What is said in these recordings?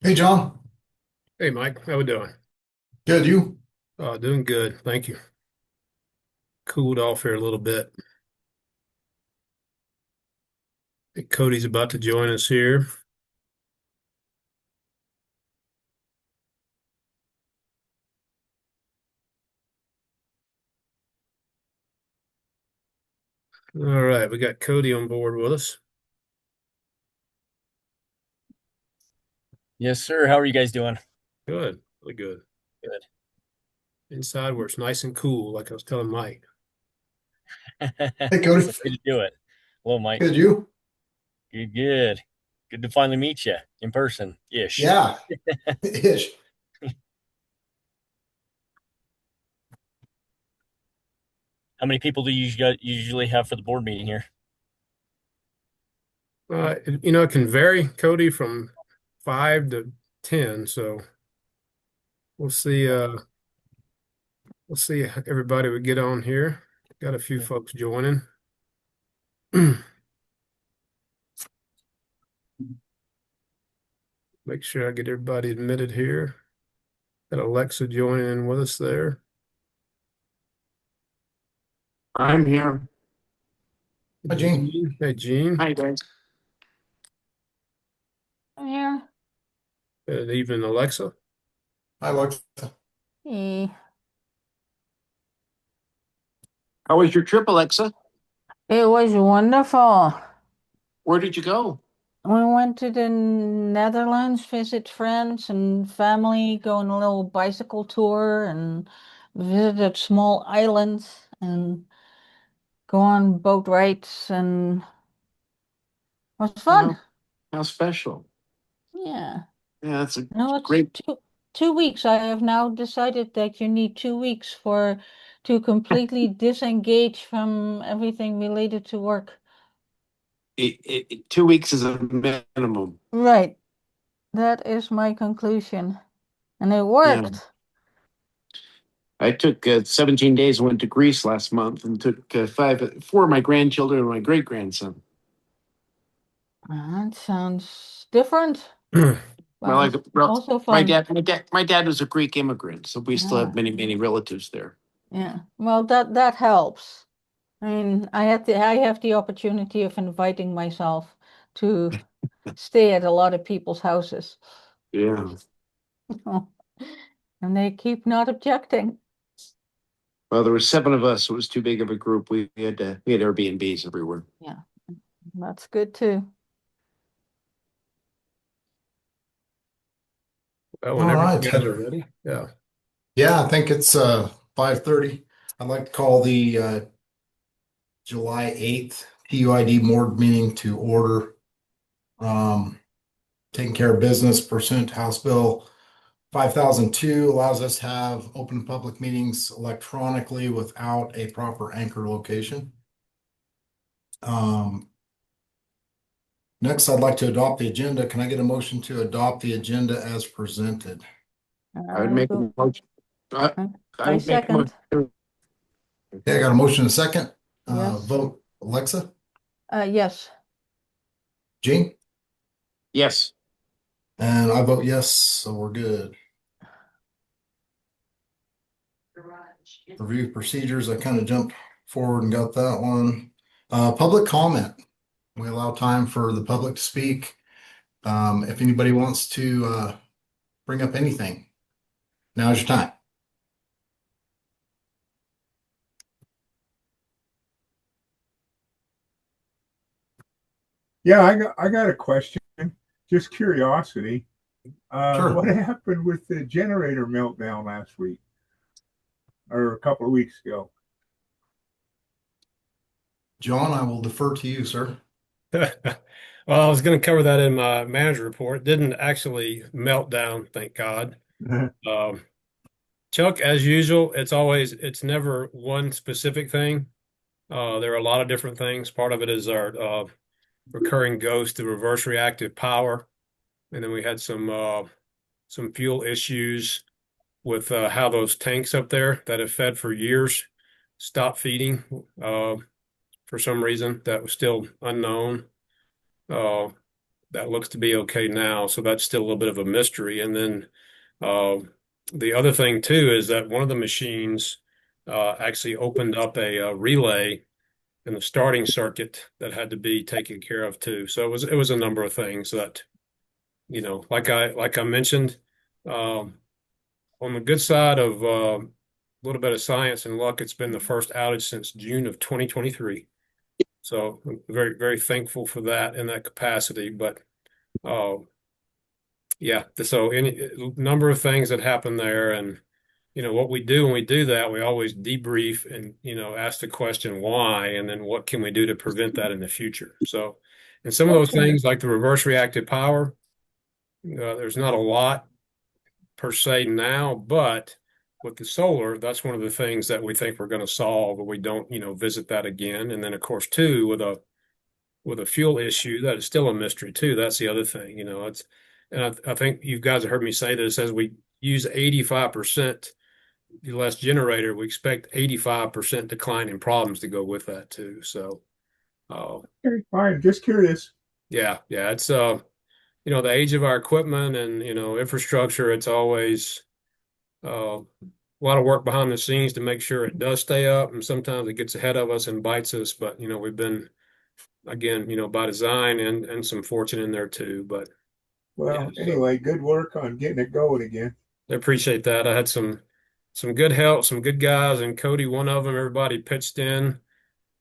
Hey, John. Hey Mike, how we doing? Good, you? Doing good, thank you. Cooled off here a little bit. Hey, Cody's about to join us here. All right, we got Cody on board with us. Yes, sir. How are you guys doing? Good, really good. Good. Inside where it's nice and cool, like I was telling Mike. Hey, That's Cody. the way to do it. Hello, Mike. Good, you? Good, good. Good to finally meet you in person ish. Yeah, ish. How many people do you guys usually have for the board meeting here? It can vary, Cody, from 5 to 10. So we'll see. We'll see how everybody would get on here. Got a few folks joining. Make sure I get everybody admitted here. Got Alexa joining in with us there. I'm here. Hi, Gene. Gene. Hey, Gene. Hi, guys. Yeah. Good evening, Alexa. Hi, Lex. Eh, How was your trip, Alexa? It was wonderful. Where did you go? We went to the Netherlands, visit friends and family, go on a little bicycle tour and visited small islands and go on boat rides and it was fun. How, how special. Yeah. Yeah, that's a No, it's great. two weeks. I have now decided that you need 2 weeks to completely disengage from everything related to work. 2 weeks is a minimum. Right. That is my conclusion. And it Yeah. worked. I took 17 days and went to Greece last month and took four of my grandchildren and my great grandson. That sounds different, Well, but also my fun. dad was a Greek immigrant, so we still have Yeah, many relatives there. yeah. Well, that helps. I mean, I have the opportunity of inviting myself to stay at a lot of people's houses, Yeah. and they keep not objecting. Well, there were seven of us, so it was too big of a group. We had Airbnbs everywhere. Yeah, that's good too. Well, All whenever right. you guys are ready. Yeah. Yeah, I think it's 5:30. I'd like to call the July 8th TUID board meeting to order. Um, Taking care of business pursuant to House Bill 5002 allows us to have open public meetings electronically without a proper anchor location. Um, Next, I'd like to adopt the agenda. Can I get a motion to adopt the agenda as presented? I would I make go. a motion. I, I I would make a second. motion. Okay, I got a motion and a second. Yes. Vote Alexa, Yes. Gene, Yes. and I vote yes, so we're good. Review procedures, I kind of jumped forward and got that one. Public comment. We allow time for the public to speak. If anybody wants to bring up anything, now's your time. Yeah, I got a question. Just curiosity. What Sure. happened with the generator meltdown last week or a couple of weeks ago? John, I will defer to you, sir. Well, I was going to cover that in my manager report. It didn't actually melt down, thank God. Um, Chuck, as usual, it's never one specific thing. There are a lot of different things. Part of it is our recurring ghost, the reverse reactive power. And then we had some fuel issues with how those tanks up there that have fed for years stopped feeding for some reason that was still unknown. Uh, that looks to be okay now. So that's still a little bit of a mystery. And then uh, the other thing too is that one of the machines actually opened up a relay in the starting circuit that had to be taken care of too. So it was a number of things that, like I mentioned, um, on the good side of a little bit of science and luck, it's been the first outage since June of 2023. So I'm very, very thankful for that in that capacity. But uh, yeah, so any number of things that happen there, and what we do when we do that, we always debrief and ask the question why, and then what can we do to prevent that in the future. So, and some of those Okay. things like the reverse reactive power, there's not a lot per se now, but with the solar, that's one of the things that we think we're going to solve, but we don't, visit that again. And then of course, too, with a fuel issue, that is still a mystery too. That's the other thing, and I think you guys have heard me say this as we use 85% less generator, we expect 85% decline in problems to go with that too. So, uh, Okay, fine. Just curious. yeah, it's the age of our equipment and infrastructure. It's always a lot of work behind the scenes to make sure it does stay up, and sometimes it gets ahead of us and bites us. But we've been again, by design and some fortune in there too. But yeah, Well, so anyway, good work on getting it going again. I appreciate that. I had some good help, some good guys, and Cody, one of them. Everybody pitched in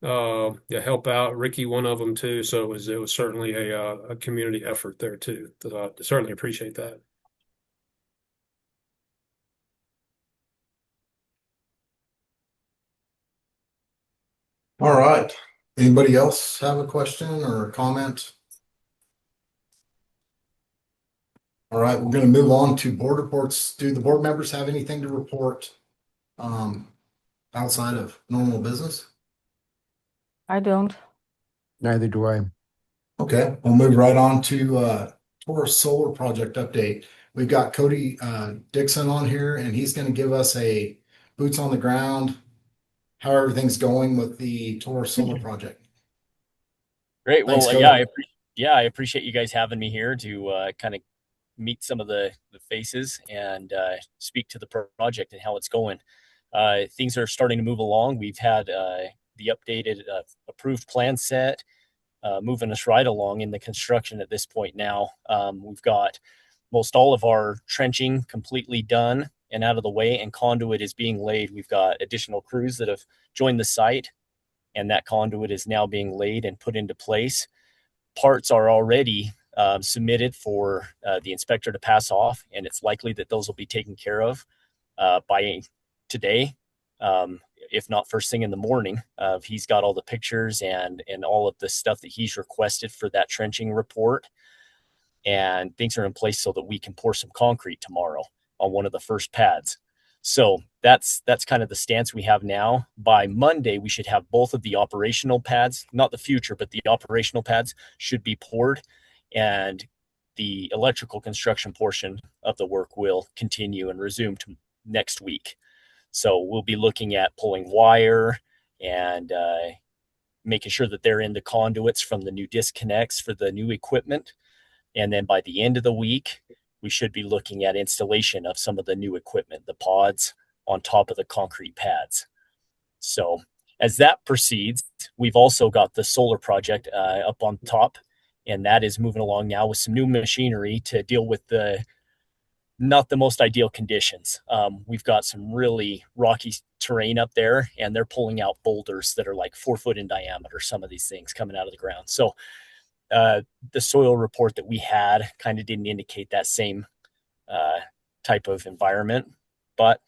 to help out. Ricky, one of them too. So it was certainly a community effort there too. So I certainly appreciate that. All right. Anybody else have a question or a comment? All right, we're going to move on to board reports. Do the board members have anything to report um, outside of normal business? I don't. Neither do I. Okay, we'll move right on to Taurus Solar Project update. We've got Cody Dixon on here, and he's going to give us a boots on the ground, how everything's going with the Taurus Solar Project. Great. Thanks, Well, Cody. I appreciate you guys having me here to kind of meet some of the faces and speak to the project and how it's going. Things are starting to move along. We've had the updated approved plan set, moving us right along in the construction at this point now. We've got most all of our trenching completely done and out of the way, and conduit is being laid. We've got additional crews that have joined the site, and that conduit is now being laid and put into place. Parts are already submitted for the inspector to pass off, and it's likely that those will be taken care of by today, if not first thing in the morning. He's got all the pictures and all of the stuff that he's requested for that trenching report, and things are in place so that we can pour some concrete tomorrow on one of the first pads. So that's kind of the stance we have now. By Monday, we should have both of the operational pads, not the future, but the operational pads should be poured, and the electrical construction portion of the work will continue and resume to next week. So we'll be looking at pulling wire and making sure that they're in the conduits from the new disconnects for the new equipment. And then by the end of the week, we should be looking at installation of some of the new equipment, the pods on top of the concrete pads. So as that proceeds, we've also got the solar project up on top, and that is moving along now with some new machinery to deal with the not the most ideal conditions. We've got some really rocky terrain up there, and they're pulling out boulders that are like 4 foot in diameter, some of these things coming out of the ground. So the soil report that we had kind of didn't indicate that same type of environment, but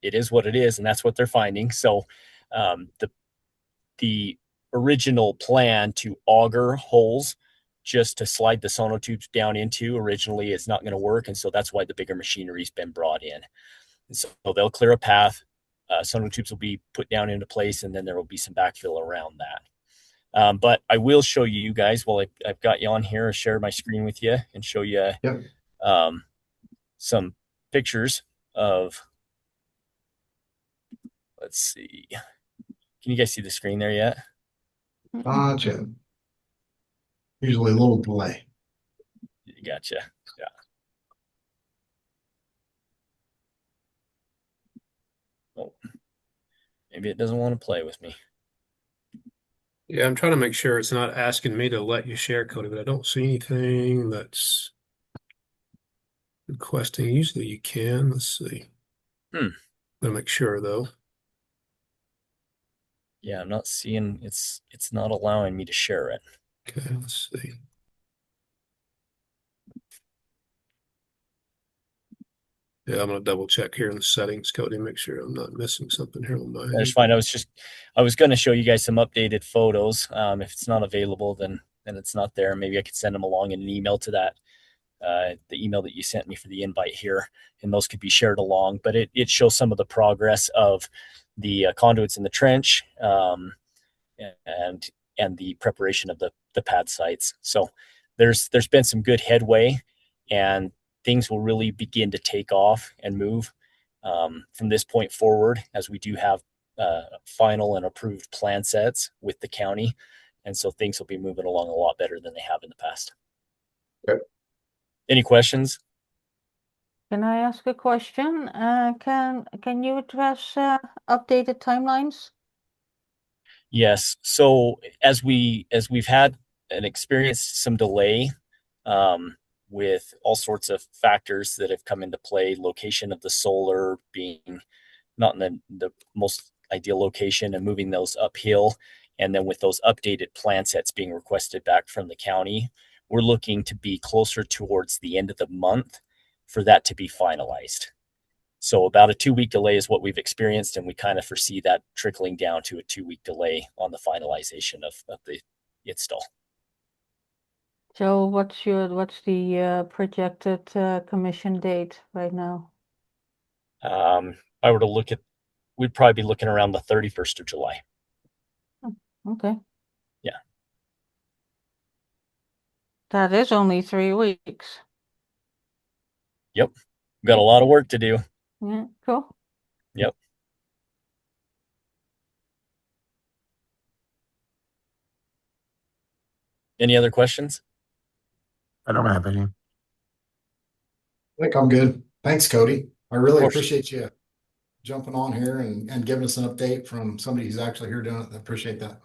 it is what it is, and that's what they're finding. So the original plan to auger holes just to slide the sonotubes down into originally is not going to work, and so that's why the bigger machinery's been brought in. And so they'll clear a path. Sonotubes will be put down into place, and then there will be some backfill around that. But I will show you guys while I've got you on here, I'll share my screen with you and show you Yep. some pictures of, let's see. Can you guys see the screen there yet? Gotcha. Usually a little delay. Gotcha. Yeah. Oh, maybe it doesn't want to play with me. Yeah, I'm trying to make sure it's not asking me to let you share, Cody, but I don't see anything that's requesting. Usually you can. Let's see. Hmm. Gotta make sure though. Yeah, I'm not seeing it's not allowing me to share it. Okay, let's see. Yeah, I'm gonna double check here in the settings, Cody, make sure I'm not missing something here on my That's end. fine. I was going to show you guys some updated photos. If it's not available, then it's not there. Maybe I could send them along in an email to that the email that you sent me for the invite here, and those could be shared along. But it shows some of the progress of the conduits in the trench, and the preparation of the pad sites. So there's been some good headway, and things will really begin to take off and move from this point forward, as we do have final and approved plan sets with the county, and so things will be moving along a lot better than they have in the past. Okay. Any questions? Can I ask a question? Can you address updated timelines? Yes. So as we've had and experienced some delay, with all sorts of factors that have come into play, location of the solar being not in the most ideal location and moving those uphill, and then with those updated plan sets being requested back from the county, we're looking to be closer towards the end of the month for that to be finalized. So about a 2 week delay is what we've experienced, and we kind of foresee that trickling down to a 2 week delay on the finalization of the install. So what's the projected commission date right now? If I were to look at, we'd probably be looking around the 31st of July. Okay, Yeah. that is only 3 weeks. Yep. We've got a lot of work to do. Yeah, cool. Yep. Any other questions? I don't have any. I think I'm good. Thanks, Cody. I Of really course. appreciate you jumping on here and giving us an update from somebody who's actually here doing it. I appreciate that.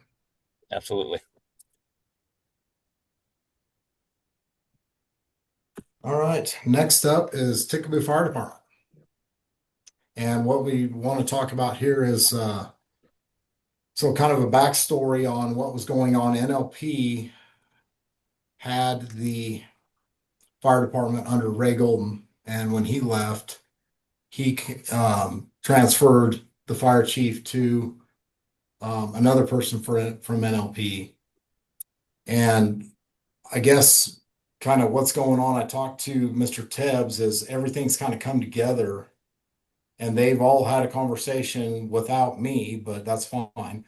Absolutely. All right. Next up is Ticaboo Fire Department. And what we want to talk about here is so kind of a backstory on what was going on. NLP had the fire department under Ray Golden, and when he left, he transferred the fire chief to another person from NLP. And I guess kind of what's going on, I talked to Mr. Tebbs, is everything's kind of come together, and they've all had a conversation without me, but that's fine.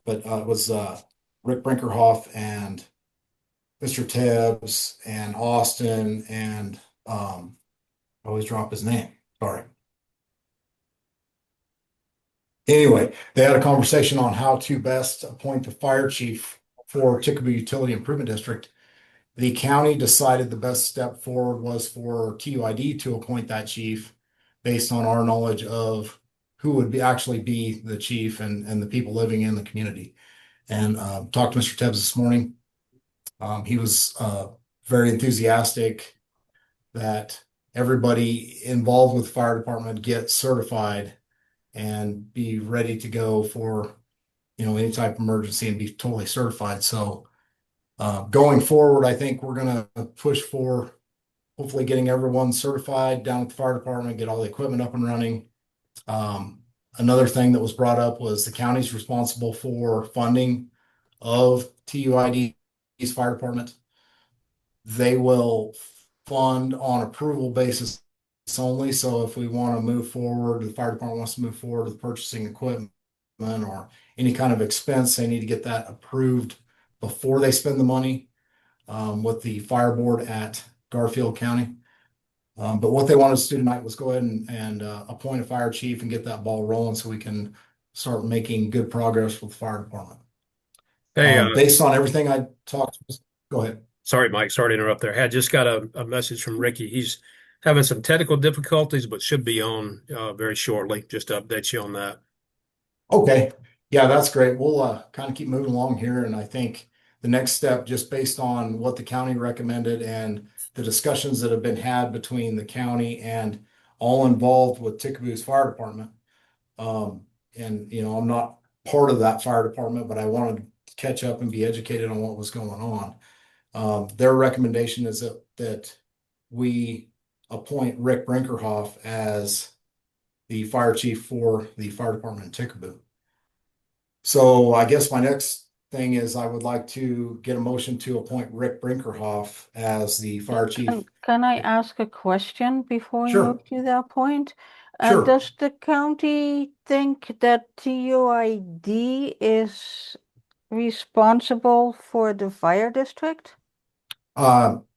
But it was Rick Brinkerhoff and Mr. Tebbs and Austin and I always drop his name. Sorry. Anyway, they had a conversation on how to best appoint the fire chief for Ticaboo Utility Improvement District. The county decided the best step forward was for TUID to appoint that chief based on our knowledge of who would actually be the chief and the people living in the community. And talked to Mr. Tebbs this morning. He was very enthusiastic that everybody involved with the fire department get certified and be ready to go for any type of emergency and be totally certified. So going forward, I think we're going to push for hopefully getting everyone certified down at the fire department, get all the equipment up and running. Another thing that was brought up was the county's responsible for funding of TUID's fire department. They will fund on approval basis only. So if we want to move forward, the fire department wants to move forward with purchasing equipment or any kind of expense, they need to get that approved before they spend the money with the fire board at Garfield County. But what they wanted us to do tonight was go ahead and appoint a fire chief and get that ball rolling so we can start making good progress with the fire department. Hey, Based on everything I talked, go ahead. Sorry, Mike. Sorry to interrupt there. Had just got a message from Ricky. He's having some technical difficulties, but should be on very shortly. Just to update you on that. Okay. Yeah, that's great. We'll kind of keep moving along here. And I think the next step, just based on what the county recommended and the discussions that have been had between the county and all involved with Ticaboo's fire department. And I'm not part of that fire department, but I wanted to catch up and be educated on what was going on. Their recommendation is that we appoint Rick Brinkerhoff as the fire chief for the fire department in Ticaboo. So I guess my next thing is I would like to get a motion to appoint Rick Brinkerhoff as the fire chief. Can I ask a question before we Sure, move to that point? sure. Does the county think that TUID is responsible for the fire district?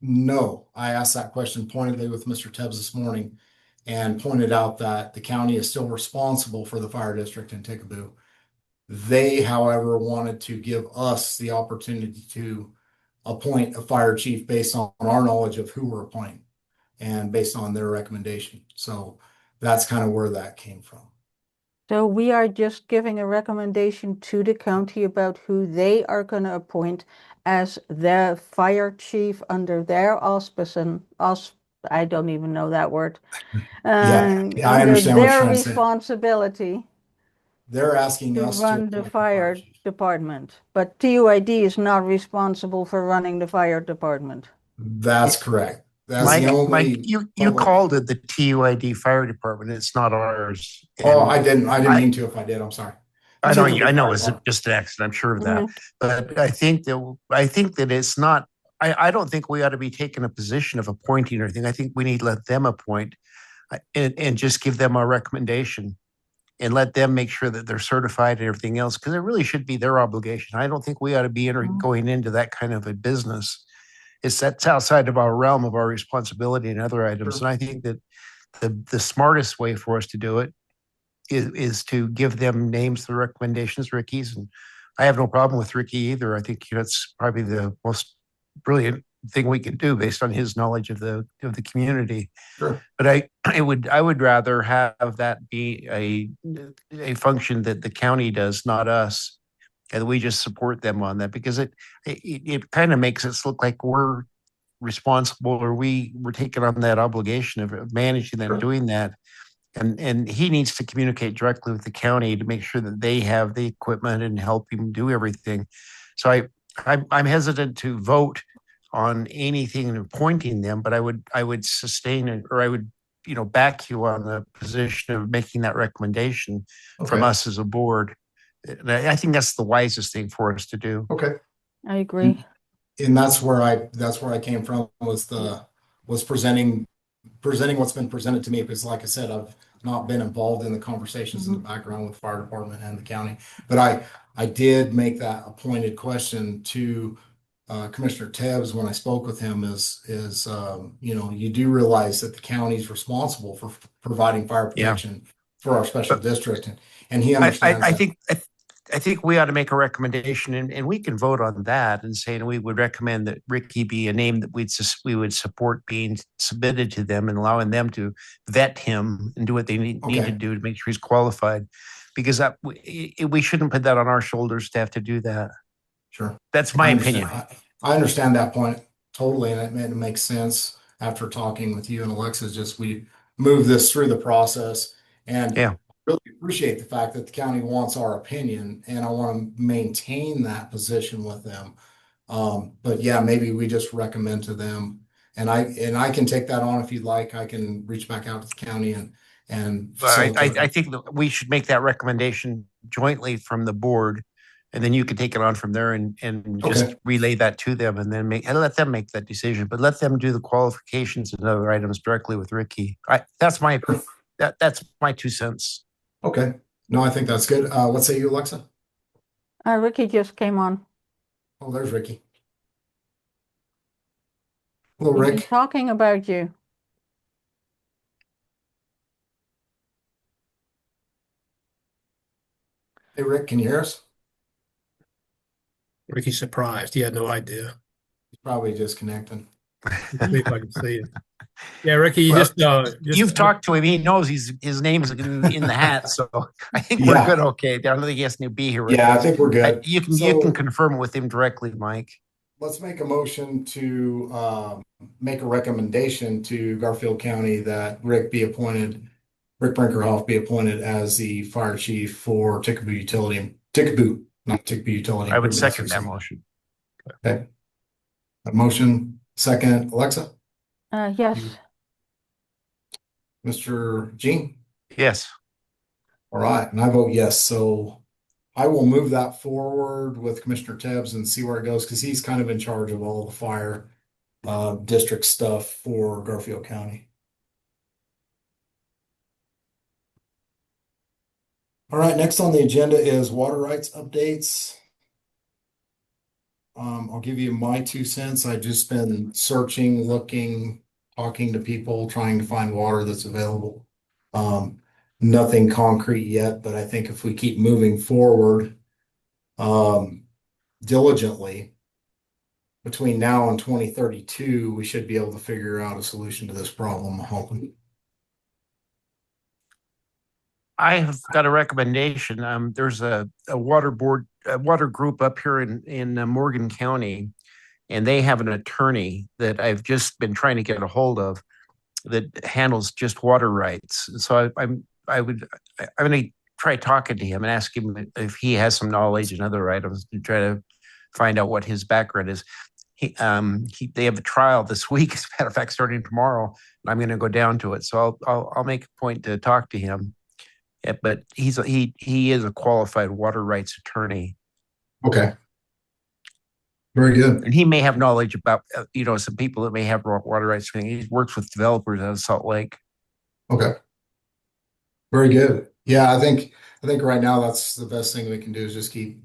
No, I asked that question pointedly with Mr. Tebbs this morning and pointed out that the county is still responsible for the fire district in Ticaboo. They, however, wanted to give us the opportunity to appoint a fire chief based on our knowledge of who we're appointing and based on their recommendation. So that's kind of where that came from. So we are just giving a recommendation to the county about who they are going to appoint as their fire chief under their auspices. I don't even know that word. Yeah, I Under understand what you're their trying to say. responsibility They're asking to us to run the appoint the fire fire chief. department. But TUID is not responsible for running the fire department. That's correct. That's the Mike, only you public. called it the TUID Fire Department. It's not ours. Oh, And I didn't I, mean to. If I did, I'm sorry. I know, Ticaboo I know Fire it's Department. just an accident. I'm sure of that. Mhm. But I think that it's not. I don't think we ought to be taking a position of appointing or anything. I think we need to let them appoint and just give them our recommendation and let them make sure that they're certified and everything else because it really should be their obligation. I don't think we ought to be going into that kind of a business. That's outside of our realm of our responsibility and other items. Sure. And I think that the smartest way for us to do it is to give them names, the recommendations, Ricky's, and I have no problem with Ricky either. I think that's probably the most brilliant thing we can do based on his knowledge of the community. Sure. But I would rather have that be a function that the county does, not us, and we just support them on that because it kind of makes us look like we're responsible or we're taking on that obligation of managing that and Sure. doing that and he needs to communicate directly with the county to make sure that they have the equipment and help him do everything. So I'm hesitant to vote on anything and appointing them, but I would sustain it or I would back you on the position of making that recommendation from Okay. us as a board. And I think that's the wisest thing for us to do. Okay. I agree. And that's where I came from was presenting what's been presented to me because like I said, I've not been involved in the conversations in the background with the fire department and the county. But I did make that a pointed question to Commissioner Tebbs when I spoke with him you do realize that the county is responsible for providing fire Yeah. protection for our special But district and he I, understands that. I think we ought to make a recommendation and we can vote on that and say, and we would recommend that Ricky be a name that we would support being submitted to them and allowing them to vet him and do what they need to Okay. do to make sure he's qualified. Because we shouldn't put that on our shoulders to have to do that. Sure. That's my I opinion. understand. I understand that point totally, and it makes sense after talking with you and Alexis. Just we move this through the process, and Yeah. really appreciate the fact that the county wants our opinion, and I want to maintain that position with them. But yeah, maybe we just recommend to them, and I can take that on if you'd like. I can reach back out to the county and facilitate I that. think that we should make that recommendation jointly from the board, and then you can take it on from there and just Okay. relay that to them, and then let them make that decision. But let them do the qualifications and other items directly with Ricky. That's my that's my 2 cents. Okay. No, I think that's good. What say you, Alexa? Ricky just came on. Oh, there's Ricky. Hello, He's Rick. talking about you. Hey, Rick, can you hear us? Ricky's surprised. He had no idea. Probably disconnecting. See if I can see it. Yeah, Ricky, you Well, just you've talked to him. He knows his name's in the hat, so I think we're good. Yeah, Okay, I don't think he has to be here with yeah, I us. think we're good. You can So confirm with him directly, Mike. let's make a motion to make a recommendation to Garfield County that Rick Brinkerhoff be appointed as the fire chief for Ticaboo, not Ticaboo Utility I would Improvement second that District. motion. Okay. A motion, second, Alexa, Yes. Mr. Jean. Yes. All right, and I vote yes. So I will move that forward with Commissioner Tebbs and see where it goes because he's kind of in charge of all the fire district stuff for Garfield County. All right, next on the agenda is water rights updates. I'll give you my 2 cents. I've just been searching, looking, talking to people, trying to find water that's available. Nothing concrete yet, but I think if we keep moving forward diligently between now and 2032, we should be able to figure out a solution to this problem, I'm hoping. I have got a recommendation. There's a water board, a water group up here in Morgan County, and they have an attorney that I've just been trying to get a hold of that handles just water rights. So I'm going to try talking to him and ask him if he has some knowledge in other items to try to find out what his background is. They have a trial this week, as a matter of fact, starting tomorrow, and I'm going to go down to it. So I'll make a point to talk to him. Yeah, but he is a qualified water rights attorney, Okay. Very good. and he may have knowledge about some people that may have water rights. He works with developers out of Salt Lake. Okay. Very good. Yeah, I think right now that's the best thing we can do is just keep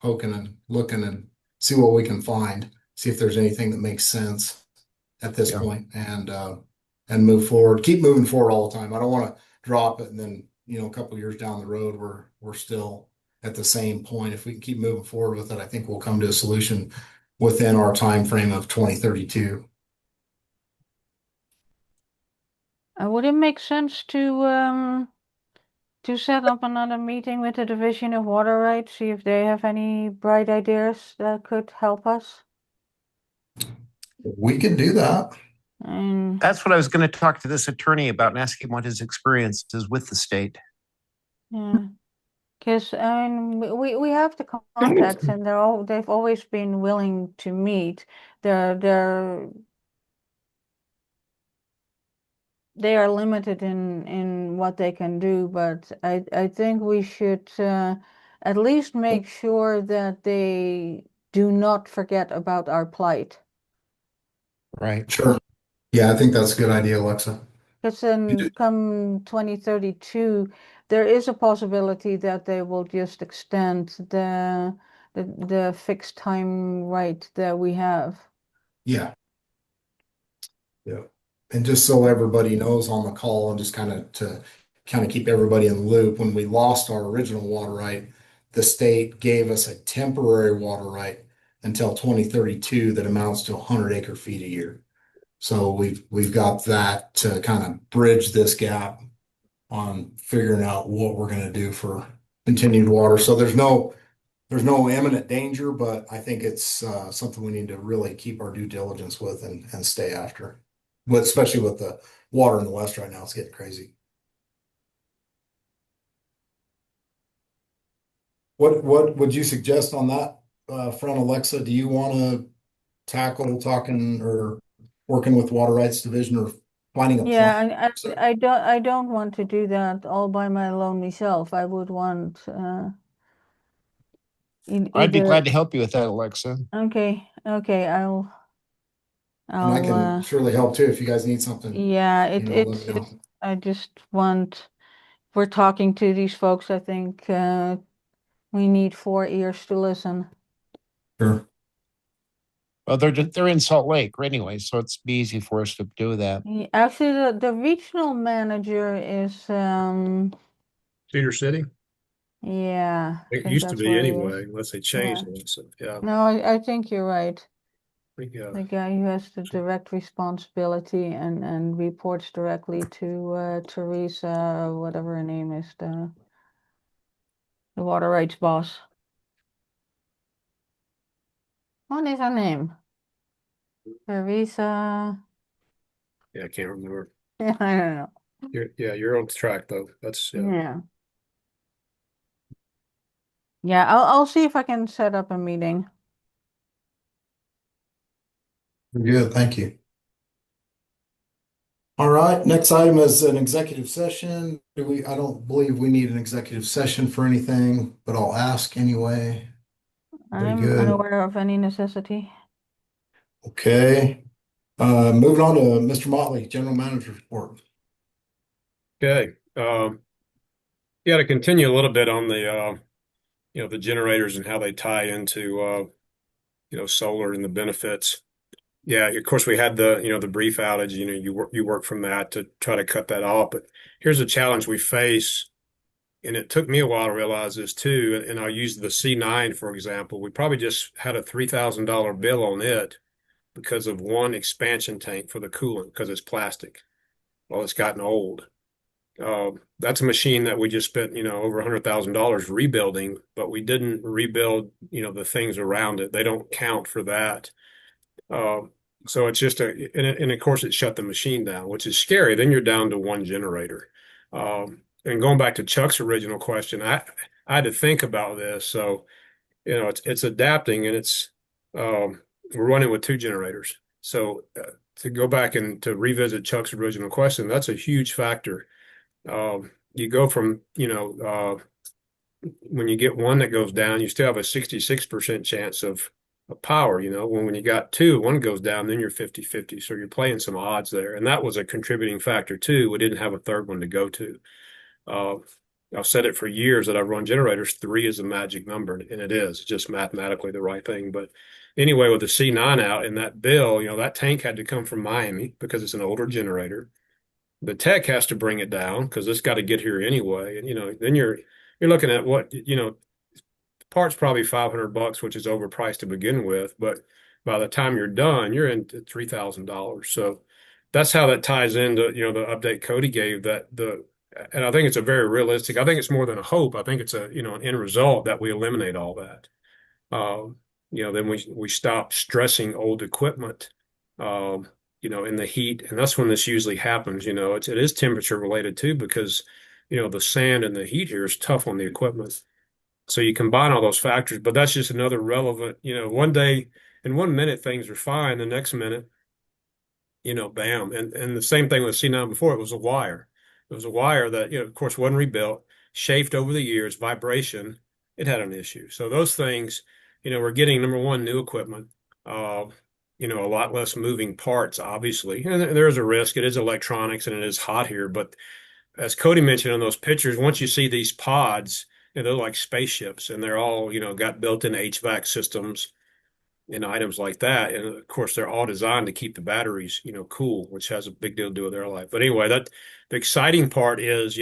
poking and looking and see what we can find. See if there's anything that makes sense at this Yeah. point and move forward. Keep moving forward all the time. I don't want to drop it and then, a couple years down the road we're still at the same point. If we can keep moving forward with it, I think we'll come to a solution within our time frame of 2032. Would it make sense to set up another meeting with the Division of Water Rights, see if they have any bright ideas that could help us? We can do that. And That's what I was going to talk to this attorney about and ask him what his experience is with the state. yeah, because we have the contacts and they've always been willing to meet. They're they are limited in what they can do, but I think we should at least make sure that they do not forget about our plight. Right. Sure. Yeah, I think that's a good idea, Alexa. Because then come 2032, there is a possibility that they will just extend the fixed time right that we have. Yeah. Yeah. And just so everybody knows on the call and just kind of keep everybody in the loop, when we lost our original water right, the state gave us a temporary water right until 2032 that amounts to 100 acre feet a year. So we've got that to kind of bridge this gap on figuring out what we're going to do for continued water. So there's no imminent danger, but I think it's something we need to really keep our due diligence with and stay after. Especially with the water in the West right now, it's getting crazy. What would you suggest on that front, Alexa? Do you want to tackle talking or working with Water Rights Division or finding a plan? Yeah, I don't want to do that all by my lonely self. I would want I'd be either. glad to help you with that, Alexa. Okay, And I I'll can surely help too if you guys need something. yeah, Let me know. I just want, we're talking to these folks, I think we need 4 ears to listen. Sure. Well, they're in Salt Lake anyway, so it's be easy for us to do that. Actually, the regional manager is Cedar City. yeah, I It think used to that's be where he is. anyway, unless they changed it. So yeah. No, I think you're right. The guy who has the direct responsibility and reports directly to Teresa, whatever her name is, the water rights boss. What is her name? Teresa. Yeah, I can't remember. I don't know. You're on track though. That's Yeah. Yeah, I'll see if I can set up a meeting. Good, thank you. All right, next item is an executive session. I don't believe we need an executive session for anything, but I'll ask anyway. Very I'm good. unaware of any necessity. Okay. Moving on to Mr. Motley, General Manager's report. okay. Yeah, to continue a little bit on the the generators and how they tie into solar and the benefits. Yeah, of course we had the brief outage. You work from that to try to cut that off. But here's a challenge we face, and it took me a while to realize this too. And I'll use the C9 for example. We probably just had a $3,000 bill on it because of one expansion tank for the coolant because it's plastic. Well, it's gotten old. That's a machine that we just spent, over $100,000 rebuilding, but we didn't rebuild, the things around it. They don't count for that. Uh, so it's just and of course it shut the machine down, which is scary. Then you're down to one generator. And going back to Chuck's original question, I had to think about this. So, it's adapting and we're running with two generators. So to go back and to revisit Chuck's original question, that's a huge factor. You go from, when you get one that goes down, you still have a 66% chance of power, when you got two, one goes down, then you're 50-50. So you're playing some odds there. And that was a contributing factor too. We didn't have a third one to go to. Uh, I've said it for years that I've run generators. Three is a magic number, and it is just mathematically the right thing. But anyway, with the C9 out in that bill, that tank had to come from Miami because it's an older generator. The tech has to bring it down because it's got to get here anyway. And then you're looking at what part's probably $500, which is overpriced to begin with, but by the time you're done, you're into $3,000. So that's how that ties into the update Cody gave and I think it's a very realistic. I think it's more than a hope. I think it's an end result that we eliminate all that. Then we stop stressing old equipment. In the heat, and that's when this usually happens. It is temperature related too, because the sand and the heat here is tough on the equipment. So you combine all those factors, but that's just another relevant. One day in 1 minute things are fine, the next minute, bam. And the same thing with C9 before. It was a wire. It was a wire that of course wasn't rebuilt, chafed over the years, vibration. It had an issue. So those things, we're getting number one new equipment. A lot less moving parts, obviously. And there's a risk. It is electronics and it is hot here. But as Cody mentioned in those pictures, once you see these pods, they're like spaceships and they're all, got built-in HVAC systems and items like that. And of course, they're all designed to keep the batteries, cool, which has a big deal to do with their life. But anyway, the exciting part is,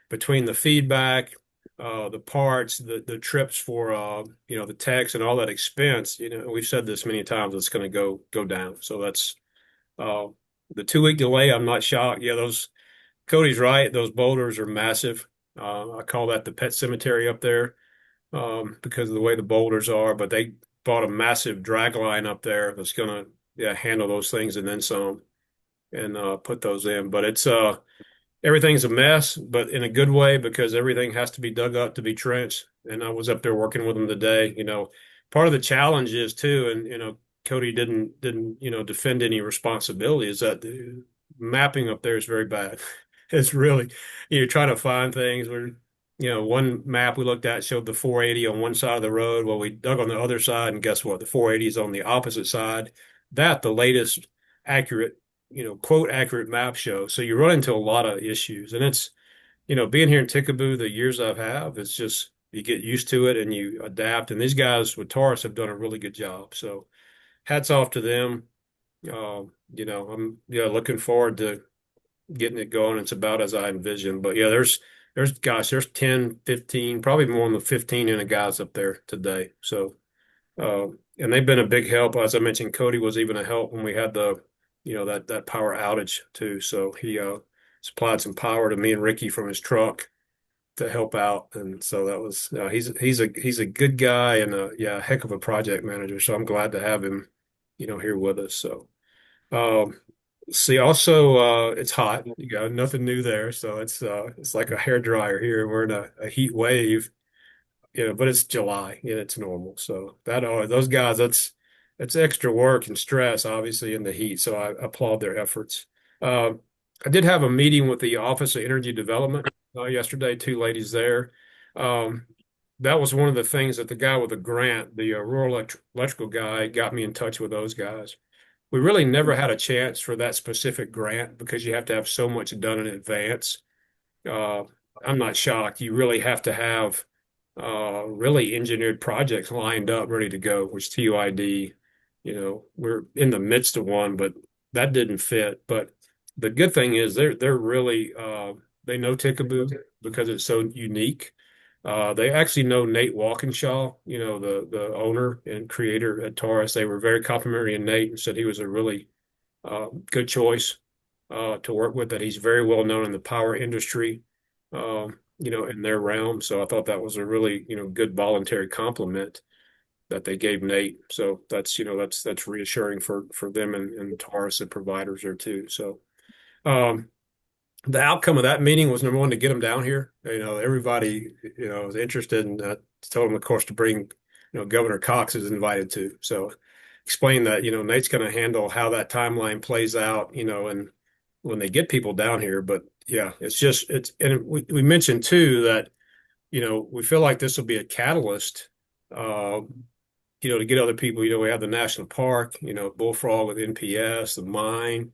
between the feedback, the parts, the trips for the techs and all that expense, we've said this many times, it's going to go down. So that's the 2 week delay. I'm not shocked. Yeah, Cody's right. Those boulders are massive. I call that the pet cemetery up there because of the way the boulders are. But they bought a massive drag line up there that's going to handle those things and then some and put those in. But it's everything's a mess, but in a good way because everything has to be dug up to be trenched. And I was up there working with them today. Part of the challenge is too, and Cody didn't defend any responsibility. Is that the mapping up there is very bad. It's really you're trying to find things where one map we looked at showed the 480 on one side of the road. Well, we dug on the other side, and guess what? The 480 is on the opposite side. The latest accurate quote accurate map show. So you run into a lot of issues. And it's, being here in Ticaboo, the years I've had, it's just you get used to it and you adapt. And these guys with Taurus have done a really good job. So hats off to them. I'm looking forward to getting it going. It's about as I envisioned. But yeah, there's 10, 15, probably more than the 15 in the guys up there today. So and they've been a big help. As I mentioned, Cody was even a help when we had that power outage too. So he supplied some power to me and Ricky from his truck to help out, and so that was he's a good guy and a heck of a project manager. So I'm glad to have him, here with us. So um, see, also it's hot. You got nothing new there, so it's like a hair dryer here. We're in a heat wave, but it's July and it's normal. So those guys, that's extra work and stress, obviously, in the heat. So I applaud their efforts. Uh, I did have a meeting with the Office of Energy Development yesterday, two ladies there. Um, that was one of the things that the guy with the grant, the rural electrical guy, got me in touch with those guys. We really never had a chance for that specific grant because you have to have so much done in advance. Uh, I'm not shocked. You really have to have really engineered projects lined up, ready to go, which TUID, we're in the midst of one, but that didn't fit. But the good thing is they're really they know Ticaboo because it's so unique. They actually know Nate Walkinshaw, the owner and creator at Taurus. They were very complimentary of Nate and said he was a really good choice to work with, that he's very well known in the power industry, in their realm. So I thought that was a really, good voluntary compliment that they gave Nate. So that's reassuring for them and Taurus and providers there too. So um, the outcome of that meeting was number one, to get them down here. Everybody, was interested, and told them, of course, to bring, Governor Cox is invited to. So explain that, Nate's going to handle how that timeline plays out, and when they get people down here. But yeah, and we mentioned too that, we feel like this will be a catalyst, uh, to get other people. We have the national park, Bullfrog with NPS, the mine.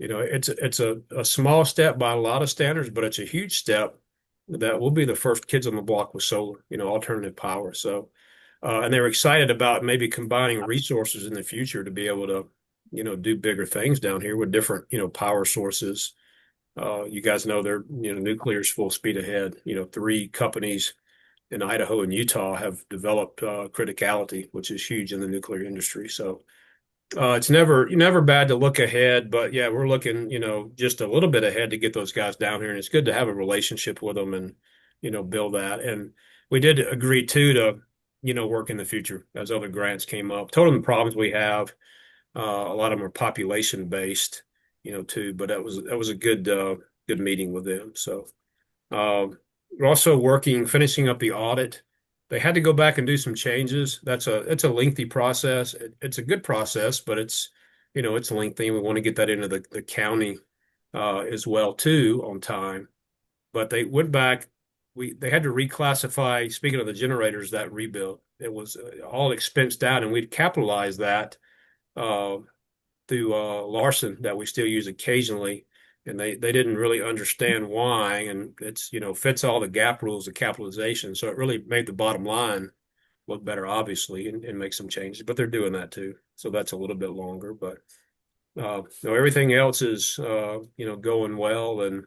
It's a small step by a lot of standards, but it's a huge step that we'll be the first kids on the block with solar, alternative power. So, and they're excited about maybe combining resources in the future to be able to, do bigger things down here with different, power sources. You guys know they're, nuclear's full speed ahead. Three companies in Idaho and Utah have developed criticality, which is huge in the nuclear industry. So it's never bad to look ahead, but yeah, we're looking, just a little bit ahead to get those guys down here, and it's good to have a relationship with them and, build that. And we did agree too to, work in the future as other grants came up. Told them the problems we have. A lot of them are population based, too. But that was a good meeting with them. So. We're also finishing up the audit. They had to go back and do some changes. It's a lengthy process. It's a good process, but it's lengthy, and we want to get that into the county as well too on time. But they went back. They had to reclassify. Speaking of the generators, that rebuild, it was all expensed out, and we'd capitalize that uh, through Larson that we still use occasionally, and they didn't really understand why, and it's fits all the gap rules of capitalization, so it really made the bottom line look better, obviously, and make some changes. But they're doing that too, so that's a little bit longer. But no, everything else is going well, and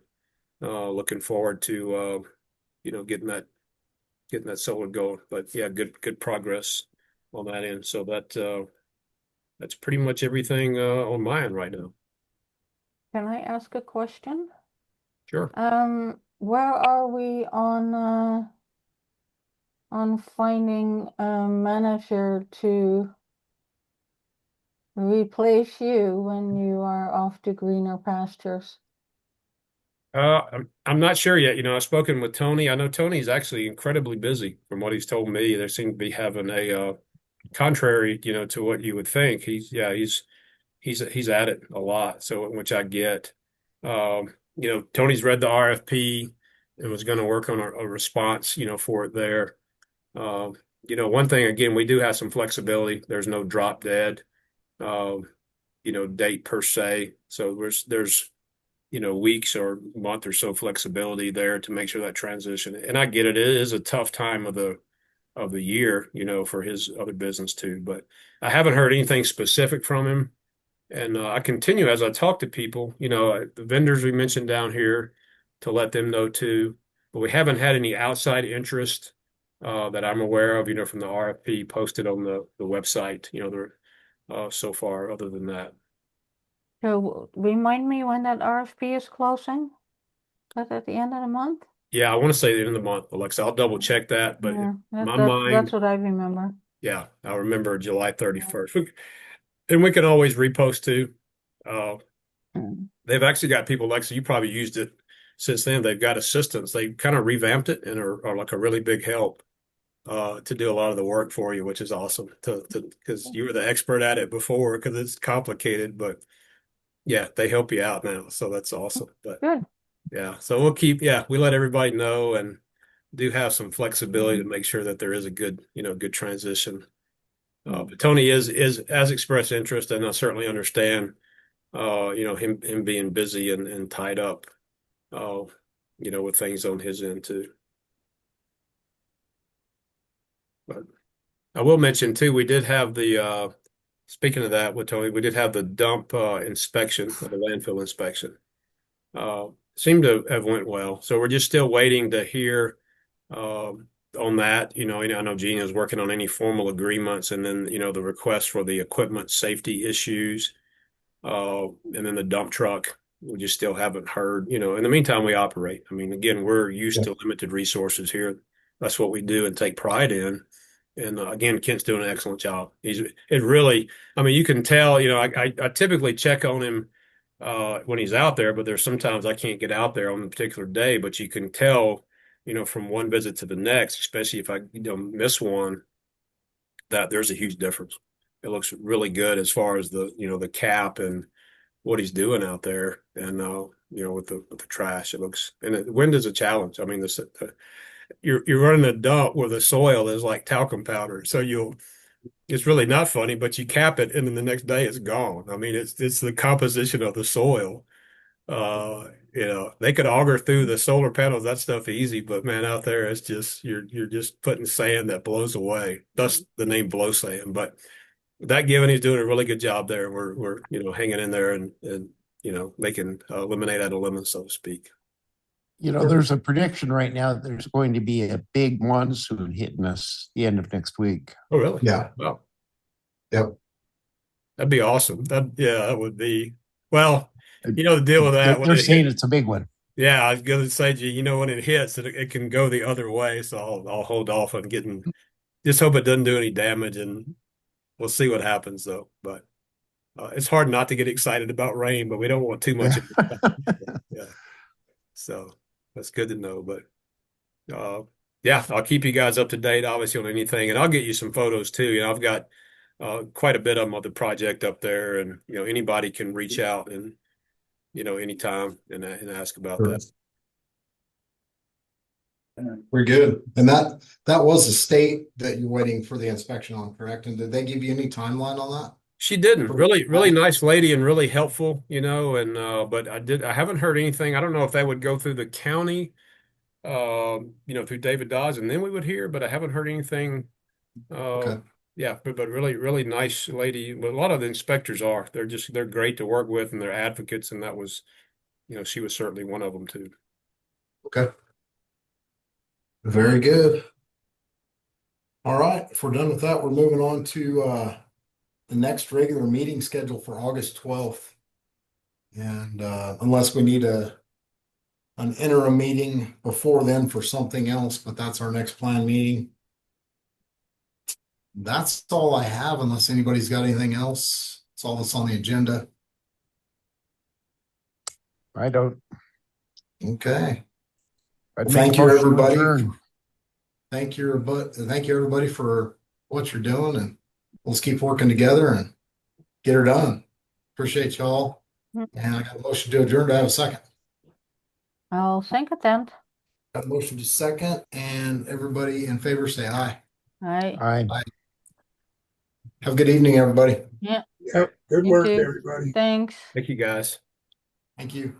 looking forward to getting that solar going. But yeah, good progress on that end. So that's pretty much everything on my end right now. Can I ask a question? Sure. Where are we on finding a manager to replace you when you are off to greener pastures? I'm not sure yet. I've spoken with Tony. I know Tony's actually incredibly busy from what he's told me. They seem to be having a contrary, to what you would think. He's at it a lot. So which I get. Tony's read the RFP and was going to work on a response, for it there. One thing again, we do have some flexibility. There's no drop dead, um, date per se. So there's weeks or month or so flexibility there to make sure that transition. And I get it. It is a tough time of the year, for his other business too. But I haven't heard anything specific from him. And I continue as I talk to people, the vendors we mentioned down here, to let them know too. But we haven't had any outside interest that I'm aware of, from the RFP posted on the website, so far, other than that. So remind me when that RFP is closing? Is that at the end of the month? Yeah, I want to say the end of the month, Alexa. I'll double check that, but Yeah, in my that's mind, what I remember. yeah, I remember July 31st. And we can always repost too. Uh, Mm. they've actually got people, Alexa, you probably used it since then. They've got assistants. They kind of revamped it and are like a really big help to do a lot of the work for you, which is awesome because you were the expert at it before because it's complicated, but yeah, they help you out now. So that's awesome. But Good. yeah, so we let everybody know and do have some flexibility to make sure that there is a good transition. But Tony is has expressed interest, and I certainly understand, him being busy and tied up, with things on his end too. But I will mention too, we did have speaking of that with Tony, we did have the dump inspection, or the landfill inspection. Seemed to have went well. So we're just still waiting to hear on that. I know Gina's working on any formal agreements, and then, the request for the equipment safety issues, and then the dump truck. We just still haven't heard. In the meantime, we operate. I mean, again, we're used to limited resources here. That's what we do and take pride in. And again, Kent's doing an excellent job. It really, I mean, you can tell, I typically check on him when he's out there, but there's sometimes I can't get out there on a particular day, but you can tell, from one visit to the next, especially if I miss one, that there's a huge difference. It looks really good as far as the cap and what he's doing out there, and with the trash, it looks, and wind is a challenge. I mean, you're running a dump where the soil is like talcum powder, so it's really not funny, but you cap it and then the next day it's gone. I mean, it's the composition of the soil. They could auger through the solar panels, that stuff easy, but man, out there it's just you're just putting sand that blows away. Thus the name blow sand. But that given, he's doing a really good job there. We're hanging in there and making lemonade out of lemons, so to speak. There's a prediction right now that there's going to be a big monsoon hitting us the end of next week. Oh, really? Yeah. Wow. Yep. That'd be awesome. That would be, well, the deal with that when They're it saying hits. it's a big one. Yeah, I was gonna say, when it hits, it can go the other way. So I'll hold off on just hope it doesn't do any damage, and we'll see what happens though. But it's hard not to get excited about rain, but we don't want too much of it. Yeah. So that's good to know. But yeah, I'll keep you guys up to date, obviously, on anything, and I'll get you some photos too. I've got quite a bit of them of the project up there, and anybody can reach out and anytime and ask about that. We're good. And that was the state that you're waiting for the inspection on, correct? And did they give you any timeline on that? She didn't. Really, really nice lady and really helpful, and but I haven't heard anything. I don't know if they would go through the county, through David Dodge, and then we would hear, but I haven't heard anything. Okay. Yeah, but really, really nice lady. But a lot of the inspectors they're great to work with, and they're advocates, and that was, she was certainly one of them too. Okay. Very good. All right. If we're done with that, we're moving on to the next regular meeting scheduled for August 12th. And unless we need an interim meeting before then for something else, but that's our next planned meeting. That's all I have, unless anybody's got anything else. That's all that's on the agenda. I don't. Okay. I'd Well, make thank a you, motion to everybody. adjourn. Thank you, everybody, for what you're doing, and let's keep working together and get her done. Appreciate y'all. And I got a motion to adjourn. Do I have a second? I'll second that. Got a motion to second, and everybody in favor say aye. Aye. Aye. Have a good evening, everybody. Yeah. Yep. Good You work, too. everybody. Thanks. Thank you, guys. Thank you.